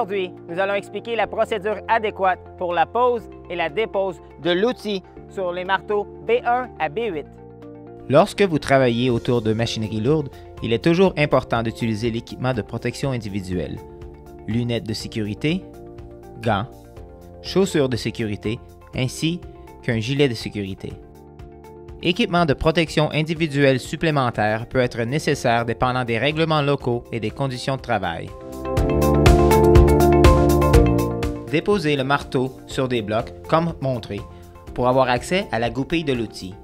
Aujourd'hui, nous allons expliquer la procédure adéquate pour la pose et la dépose de l'outil sur les marteaux B1 à B8. Lorsque vous travaillez autour de machinerie lourde, il est toujours important d'utiliser l'équipement de protection individuelle. Lunettes de sécurité, gants, chaussures de sécurité, ainsi qu'un gilet de sécurité. Équipement de protection individuelle supplémentaire peut être nécessaire dépendant des règlements locaux et des conditions de travail. Déposez le marteau sur des blocs, comme montré, pour avoir accès à la goupille de l'outil.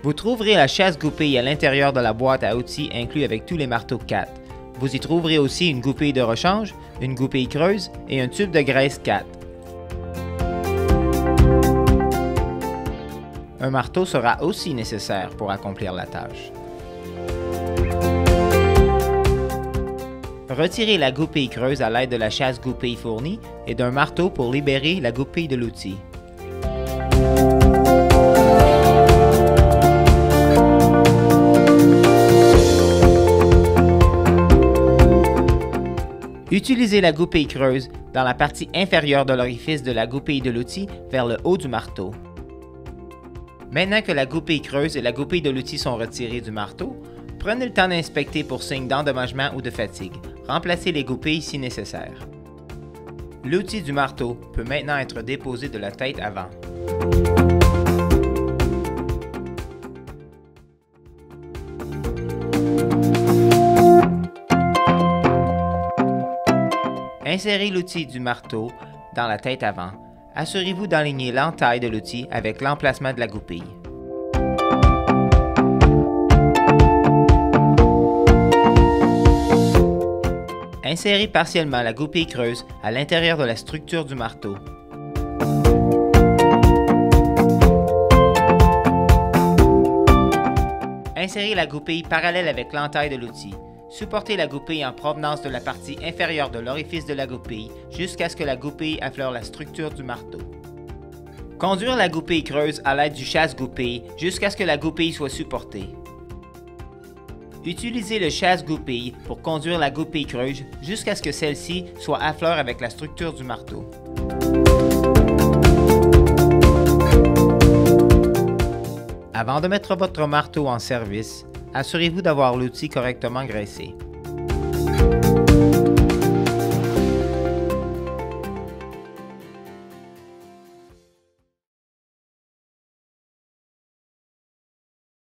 Vous trouverez la chasse-goupille à l'intérieur de la boîte à outils inclus avec tous les marteaux 4. Vous y trouverez aussi une goupille de rechange, une goupille creuse et un tube de graisse 4. Un marteau sera aussi nécessaire pour accomplir la tâche. Retirez la goupille creuse à l'aide de la chasse-goupille fournie et d'un marteau pour libérer la goupille de l'outil. Utilisez la goupille creuse dans la partie inférieure de l'orifice de la goupille de l'outil vers le haut du marteau. Maintenant que la goupille creuse et la goupille de l'outil sont retirées du marteau, prenez le temps d'inspecter pour signe d'endommagement ou de fatigue. Remplacez les goupilles si nécessaire. L'outil du marteau peut maintenant être déposé de la tête avant. Insérez l'outil du marteau dans la tête avant. Assurez-vous d'aligner l'entaille de l'outil avec l'emplacement de la goupille. Insérez partiellement la goupille creuse à l'intérieur de la structure du marteau. Insérez la goupille parallèle avec l'entaille de l'outil. Supportez la goupille en provenance de la partie inférieure de l'orifice de la goupille jusqu'à ce que la goupille affleure la structure du marteau. Conduire la goupille creuse à l'aide du chasse-goupille jusqu'à ce que la goupille soit supportée. Utilisez le chasse-goupille pour conduire la goupille creuse jusqu'à ce que celle-ci soit à fleur avec la structure du marteau. Avant de mettre votre marteau en service, assurez-vous d'avoir l'outil correctement graissé.